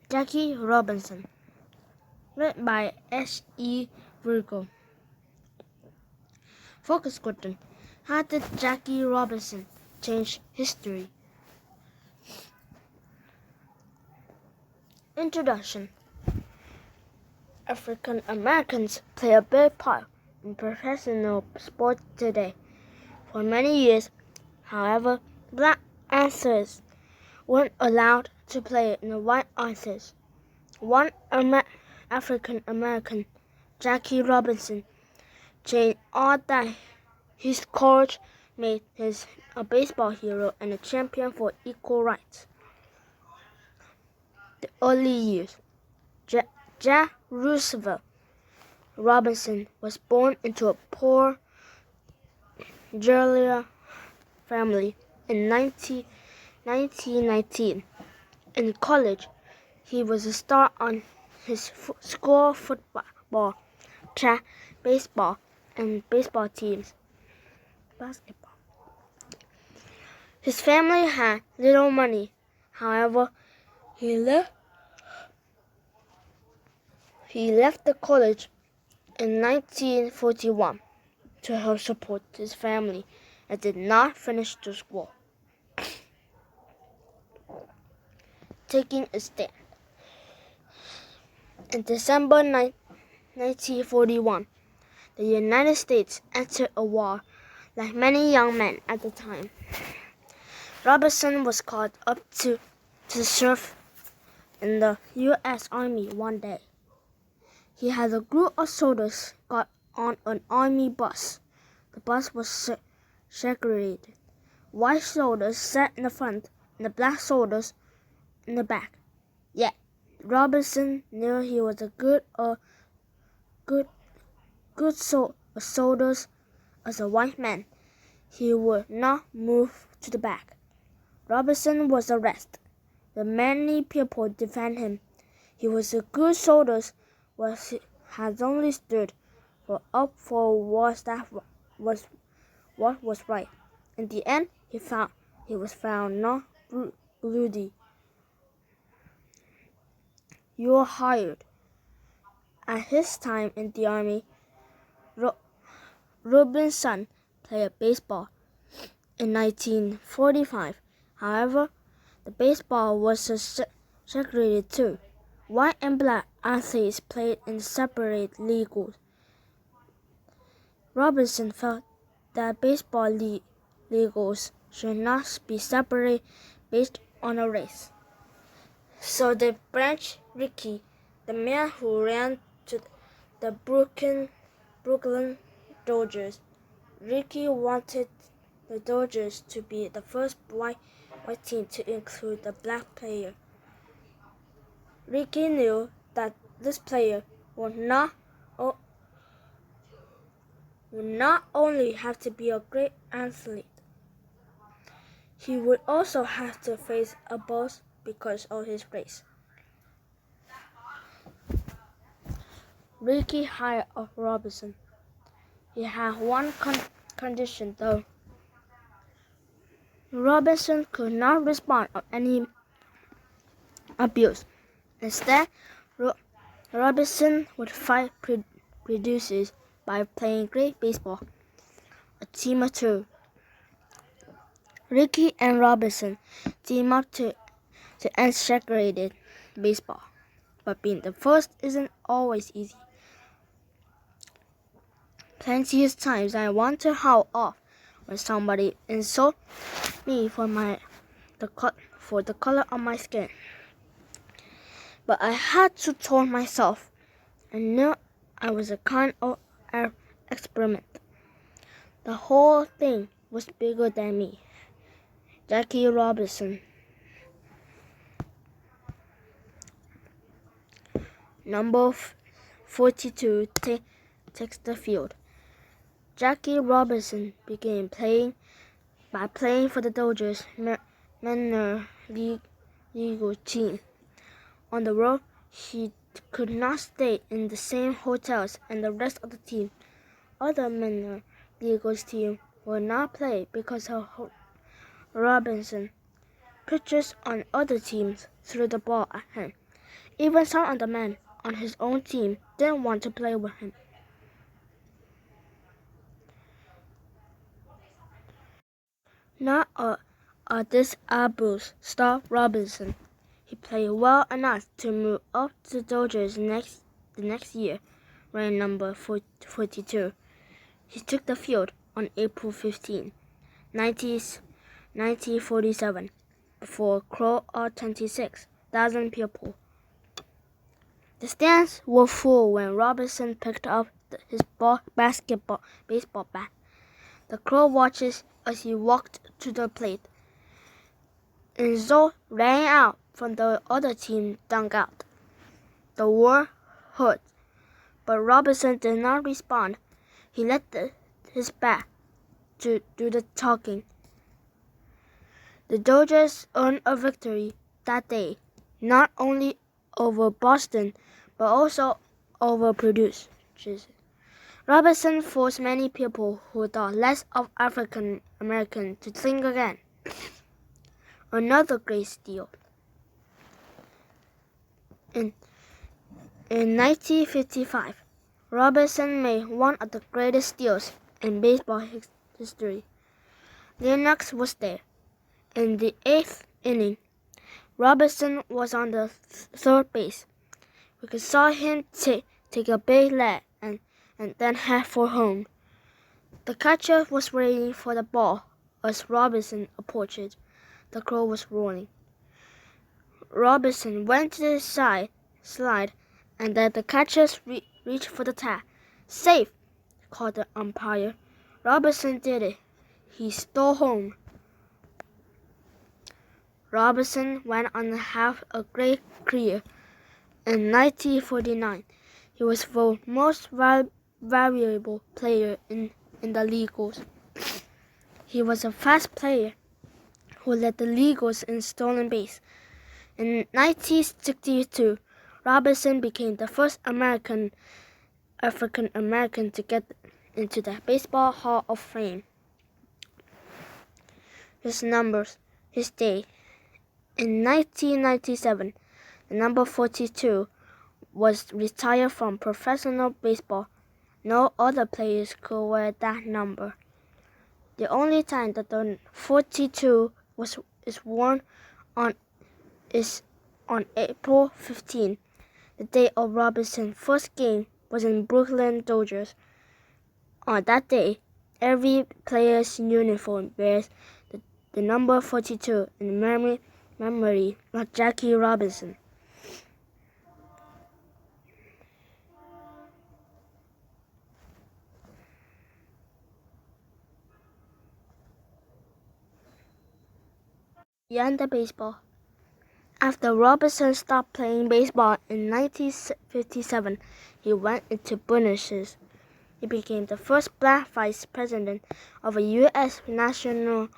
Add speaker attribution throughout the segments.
Speaker 1: Jackie Robinson, written by S.E. Virgo. Focus question: how did Jackie Robinson change history? Introduction. African Americans play a big part in professional sports today. For many years, however, black athletes weren't allowed to play in the white athletes. One African American, Jackie Robinson, changed all that. His courage made him a baseball hero and a champion for equal rights. The early years. Jack Roosevelt Robinson was born into a poor Georgia family in 1919. In college, he was a star on his school football, track, baseball, and baseball teams. Basketball. His family had little money. However, he left the college in 1941 to help support his family and did not finish the school. Taking a stand. In December 1941, the United States entered a war like many young men at the time. Robinson was called up to serve in the U.S. Army one day. He had a group of soldiers got on an army bus. The bus was segregated. White soldiers sat in the front and the black soldiers in the back. Yet Robinson knew he was a good soldier as a white man. He would not move to the back. Robinson was arrested. The many people defended him. He was a good soldier, had only stood up for what was right. In the end, he was found not guilty. You were hired. At his time in the army, Robinson played baseball. In 1945, however, the baseball was segregated too. White and black athletes played in separate leagues. Robinson felt that baseball leagues should not be separated based on a race. So they branched Rickey, the man who ran to the Brooklyn Dodgers. Rickey wanted the Dodgers to be the first white team to include the black player. Rickey knew that this player would not only have to be a great athlete, he would also have to face a boss because of his race. Rickey hired Robinson. He had one condition though. Robinson could not respond to any abuse. Instead, Robinson would fight prejudice by playing great baseball, a team of two. Rickey and Robinson teamed up to end segregated baseball, but being the first isn't always easy. Plenty of times I want to howl off when somebody insults me for the color of my skin. But I had to tell myself I knew I was a kind of experiment. The whole thing was bigger than me. Jackie Robinson. Number 42 takes the field. Jackie Robinson began by playing for the Dodgers minor league team. On the road, he could not stay in the same hotels as the rest of the team. Other minor league teams would not play because of Robinson. Pitchers on other teams threw the ball at him. Even some of the men on his own team didn't want to play with him. Not a disabled Star Robinson. He played well enough to move up to the Dodgers the next year, wearing number 42. He took the field on April 15, 1947, before a crowd of 26,000 people. The stands were full when Robinson picked up his baseball bat. The crowd watches as he walked to the plate. Enzo ran out from the other team dugout. The word hurt, but Robinson did not respond. He let his bat do the talking. The Dodgers earned a victory that day, not only over Boston, but also over Purdue. Robinson forced many people who thought less of African Americans to think again. Another great steal. In 1955, Robinson made one of the greatest steals in baseball history. Lennox was there. In the 8th inning, Robinson was on the third base. We saw him take a big lead and then head for home. The catcher was waiting for the ball as Robinson approached. The crowd was roaring. Robinson went to the slide, and then the catchers reached for the tag. Safe, called the umpire. Robinson did it. He stole home. Robinson went on to have a great career. In 1949, he was the most valuable player in the Legals. He was a fast player who led the Legals in stolen base. In 1962, Robinson became the first African American to get into the Baseball Hall of Fame. His numbers, his day. In 1997, the number 42 was retired from professional baseball. No other players could wear that number. The only time that the 42 is worn is on April 15. The day of Robinson's first game was in Brooklyn Dodgers. On that day, every player's uniform bears the number 42 in memory of Jackie Robinson. Beyond the baseball. After Robinson stopped playing baseball in 1957, he went into business. He became the first black vice president of a U.S. national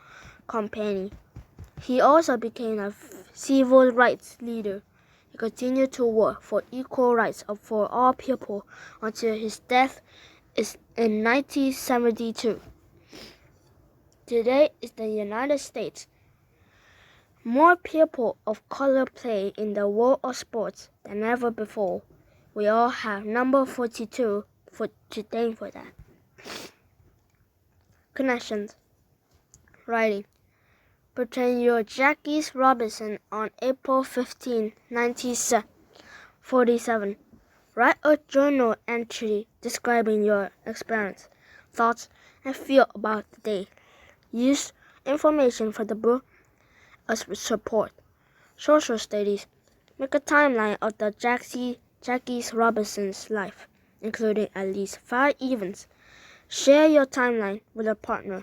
Speaker 1: company. He also became a civil rights leader. He continued to work for equal rights for all people until his death in 1972. Today is the United States. More people of color play in the world of sports than ever before. We all have number 42 to thank for that. Connections. Writing. Pretend you're Jackie Robinson on April 15, 1947. Write a journal entry describing your experience, thoughts, and feel about the day. Use information from the book as support. Social studies. Make a timeline of the Jackie Robinson's life, including at least 5 events. Share your timeline with a partner